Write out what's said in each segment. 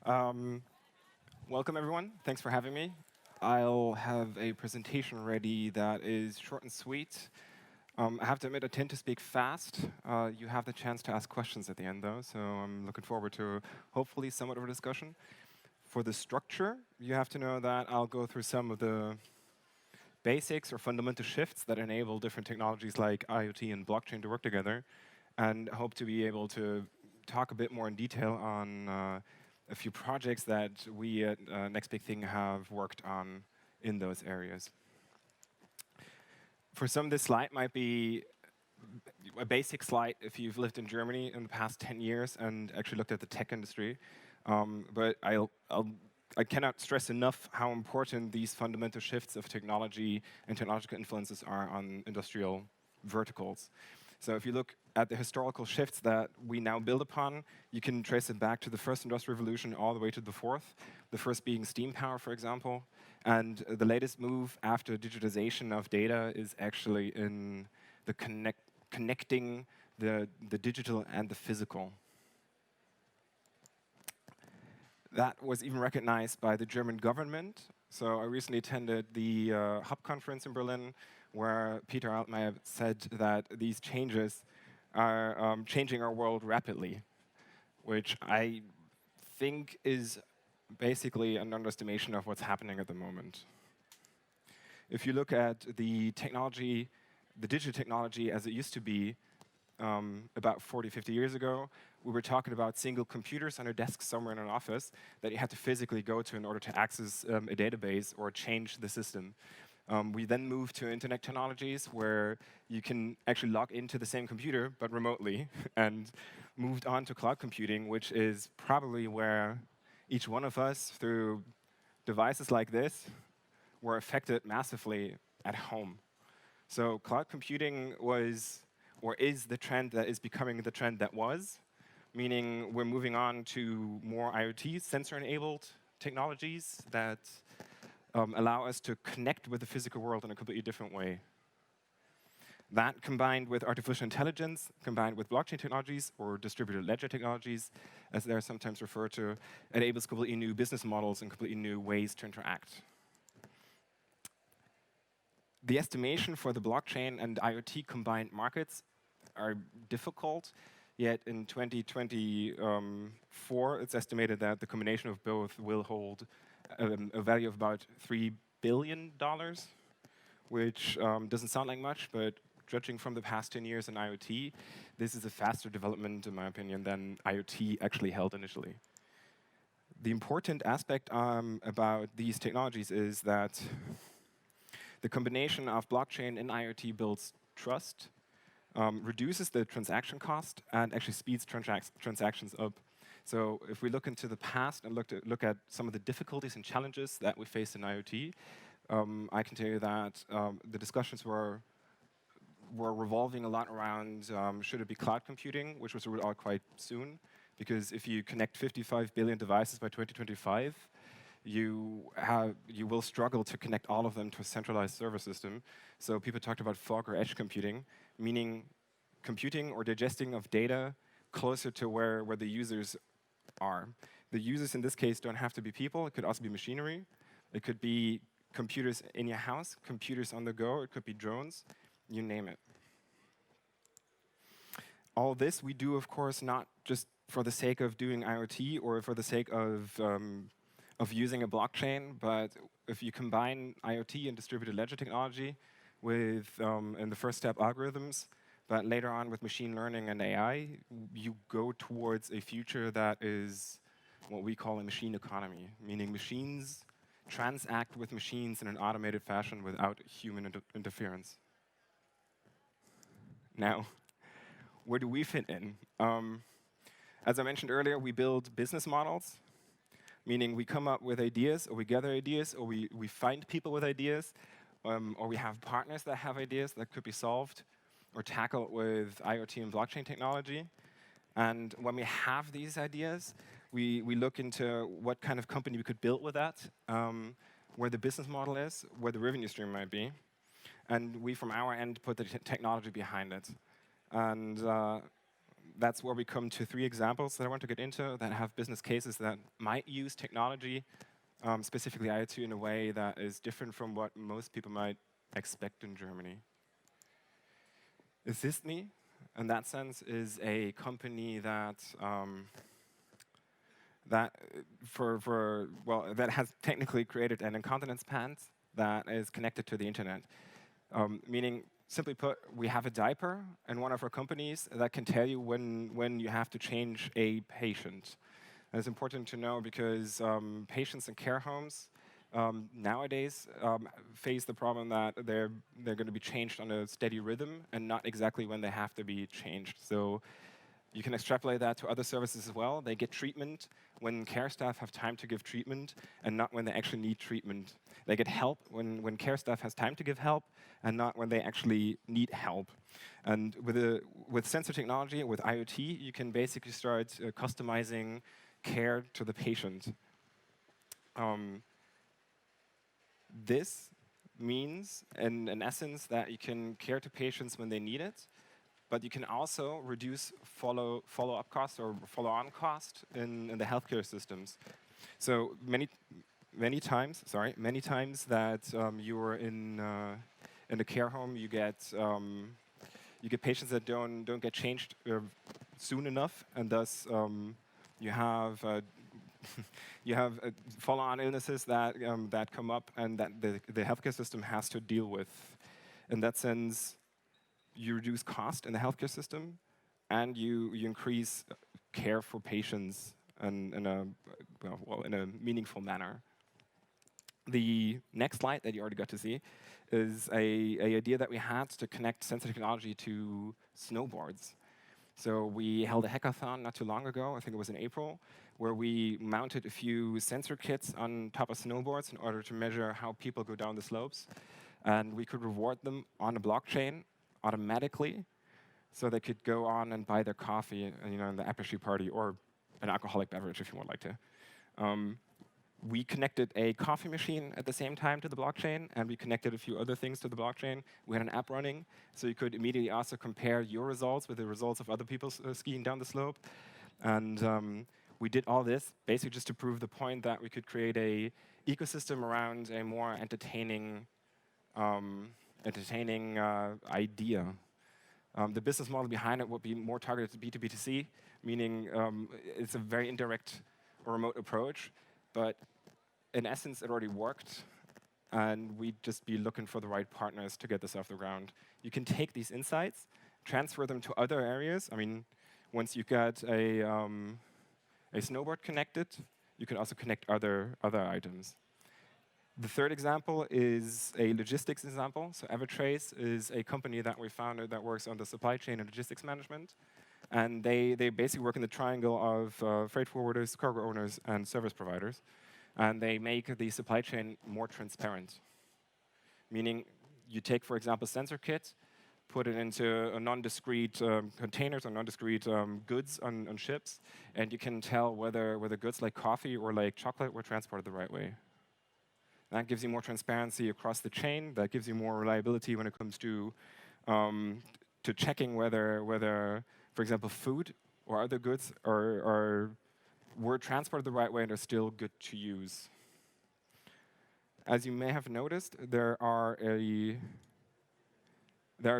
Um, Welcome, everyone. Thanks for having me. I'll have a presentation ready that is short and sweet. I have to admit, I tend to speak fast. You have the chance to ask questions at the end, though, so I'm looking forward to hopefully somewhat of a discussion. For the structure, you have to know that I'll go through some of the basics or fundamental shifts that enable different technologies like IoT and blockchain to work together, and hope to be able to talk a bit more in detail on a few projects that we at Next Big Thing have worked on in those areas. For some, this slide might be a basic slide if you've lived in Germany in the past 10 years and actually looked at the tech industry. But I cannot stress enough how important these fundamental shifts of technology and technological influences are on industrial verticals. So if you look at the historical shifts that we now build upon, you can trace it back to the first industrial revolution all the way to the fourth, the first being steam power, for example. And the latest move after digitization of data is actually in the connecting the digital and the physical. That was even recognized by the German government. So I recently attended the Hub conference in Berlin, where Peter Altmaier said that these changes are changing our world rapidly, which I think is basically an underestimation of what's happening at the moment. If you look at the technology, the digital technology as it used to be about 40, 50 years ago, we were talking about single computers on a desk somewhere in an office that you had to physically go to in order to access a database or change the system. We then moved to internet technologies where you can actually log into the same computer but remotely, and moved on to cloud computing, which is probably where each one of us, through devices like this, were affected massively at home. So cloud computing was, or is, the trend that is becoming the trend that was, meaning we're moving on to more IoT, sensor-enabled technologies that allow us to connect with the physical world in a completely different way. That, combined with artificial intelligence, combined with blockchain technologies or distributed ledger technologies, as they're sometimes referred to, enables completely new business models and completely new ways to interact. The estimation for the blockchain and IoT combined markets are difficult, yet in 2024, it's estimated that the combination of both will hold a value of about $3 billion, which doesn't sound like much, but judging from the past 10 years in IoT, this is a faster development, in my opinion, than IoT actually held initially. The important aspect about these technologies is that the combination of blockchain and IoT builds trust, reduces the transaction cost, and actually speeds transactions up. So if we look into the past and look at some of the difficulties and challenges that we faced in IoT, I can tell you that the discussions were revolving a lot around should it be cloud computing, which was ruled out quite soon, because if you connect 55 billion devices by 2025, you will struggle to connect all of them to a centralized server system. So people talked about fog or edge computing, meaning computing or digesting of data closer to where the users are. The users in this case don't have to be people. It could also be machinery. It could be computers in your house, computers on the go. It could be drones, you name it. All this we do, of course, not just for the sake of doing IoT or for the sake of using a blockchain, but if you combine IoT and distributed ledger technology with, in the first step, algorithms, but later on with machine learning and AI, you go towards a future that is what we call a machine economy, meaning machines transact with machines in an automated fashion without human interference. Now, where do we fit in? As I mentioned earlier, we build business models, meaning we come up with ideas, or we gather ideas, or we find people with ideas, or we have partners that have ideas that could be solved or tackled with IoT and blockchain technology. And when we have these ideas, we look into what kind of company we could build with that, where the business model is, where the revenue stream might be. And we, from our end, put the technology behind it. And that's where we come to 3 examples that I want to get into that have business cases that might use technology, specifically IoT, in a way that is different from what most people might expect in Germany. AssistMe, in that sense, is a company that that has technically created an incontinence pants that is connected to the internet. Meaning, simply put, we have a diaper in one of our companies that can tell you when you have to change a patient. And it's important to know because patients in care homes nowadays face the problem that they're going to be changed on a steady rhythm and not exactly when they have to be changed. So you can extrapolate that to other services as well. They get treatment when care staff have time to give treatment and not when they actually need treatment. They get help when care staff has time to give help and not when they actually need help. And with sensor technology, with IoT, you can basically start customizing care to the patient. This means, in essence, that you can care to patients when they need it, but you can also reduce follow-up cost or follow-on cost in the healthcare systems. So many times that you're in a care home, you get patients that don't get changed soon enough, and thus you have you have follow-on illnesses that that come up and that the healthcare system has to deal with. In that sense, you reduce cost in the healthcare system, and you increase care for patients in a meaningful manner. The next slide that you already got to see is a idea that we had to connect sensor technology to snowboards. So we held a hackathon not too long ago, I think it was in April, where we mounted a few sensor kits on top of snowboards in order to measure how people go down the slopes. And we could reward them on a blockchain automatically, so they could go on and buy their coffee, in the apres-ski party, or an alcoholic beverage if you would like to. We connected a coffee machine at the same time to the blockchain, and we connected a few other things to the blockchain. We had an app running, so you could immediately also compare your results with the results of other people skiing down the slope. And we did all this basically just to prove the point that we could create a ecosystem around a more entertaining idea. The business model behind it would be more targeted to B2B2C, meaning it's a very indirect or remote approach, but in essence, it already worked, and we'd just be looking for the right partners to get this off the ground. You can take these insights, transfer them to other areas. I mean, once you've got a snowboard connected, you can also connect other items. The third example is a logistics example. So Evertrace is a company that we founded that works on the supply chain and logistics management. And they basically work in the triangle of freight forwarders, cargo owners, and service providers. And they make the supply chain more transparent. Meaning, you take, for example, sensor kit, put it into a non-discrete containers or non-discrete goods on ships, and you can tell whether goods like coffee or like chocolate were transported the right way. That gives you more transparency across the chain. That gives you more reliability when it comes to checking whether, for example, food or other goods were transported the right way and are still good to use. As you may have noticed, there are a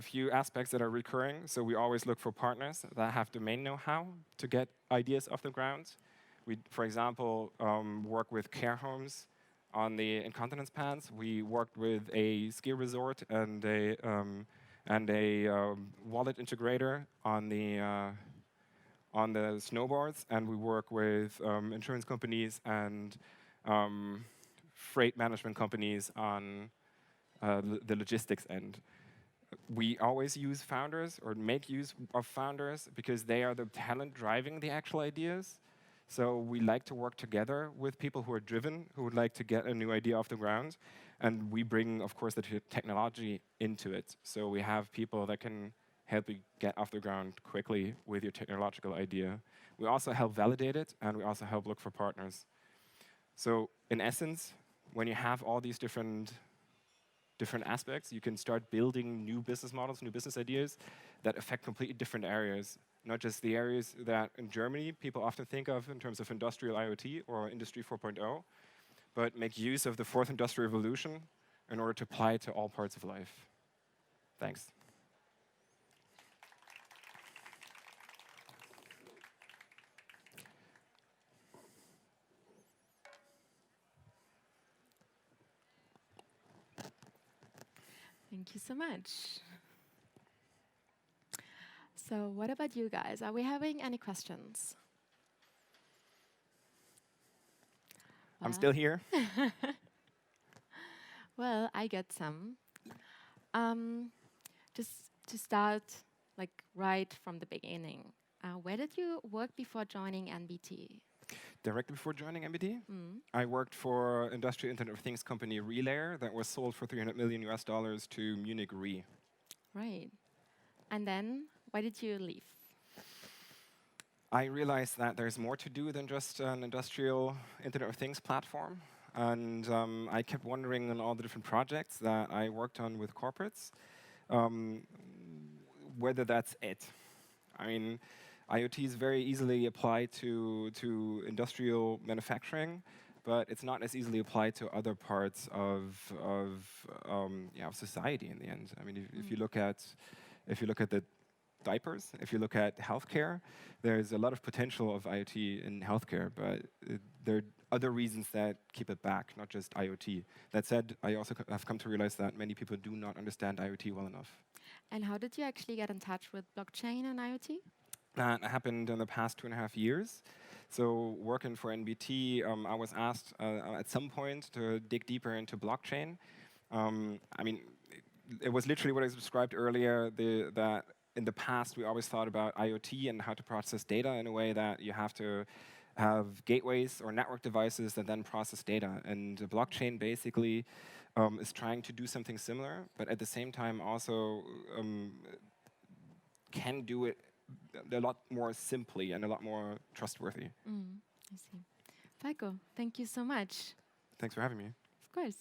few aspects that are recurring. So we always look for partners that have domain know-how to get ideas off the ground. We, for example, work with care homes on the incontinence pants. We worked with a ski resort and a wallet integrator on the snowboards, and we work with insurance companies and freight management companies on the logistics end. We always use founders or make use of founders because they are the talent driving the actual ideas. So we like to work together with people who are driven, who would like to get a new idea off the ground. And we bring, of course, the technology into it. So we have people that can help you get off the ground quickly with your technological idea. We also help validate it, and we also help look for partners. So in essence, when you have all these different aspects, you can start building new business models, new business ideas that affect completely different areas not just the areas that in Germany people often think of in terms of industrial IoT or Industry 4.0, but make use of the fourth industrial revolution in order to apply it to all parts of life. Thanks. Thank you so much. So what about you guys? Are we having any questions? I'm still here. Well, I get some. Just to start, like right from the beginning, where did you work before joining NBT? Directly before joining MBT, I worked for industrial Internet of Things company Relayer that was sold for 300 million US dollars to Munich Re. Right. And then, why did you leave? I realized that there's more to do than just an industrial Internet of Things platform. And I kept wondering on all the different projects that I worked on with corporates, whether that's it. I mean, IoT is very easily applied to industrial manufacturing, but it's not as easily applied to other parts of society in the end. I mean, if you look at the diapers, if you look at healthcare, there's a lot of potential of IoT in healthcare, but there are other reasons that keep it back, not just IoT. That said, I also have come to realize that many people do not understand IoT well enough. And how did you actually get in touch with blockchain and IoT? That happened in the past 2.5 years. So working for NBT, I was asked at some point to dig deeper into blockchain. I mean, it was literally what I described earlier, that in the past we always thought about IoT and how to process data in a way that you have to have gateways or network devices that then process data. And blockchain basically is trying to do something similar, but at the same time also can do it a lot more simply and a lot more trustworthy. I see. Falco, thank you so much. Thanks for having me. Of course.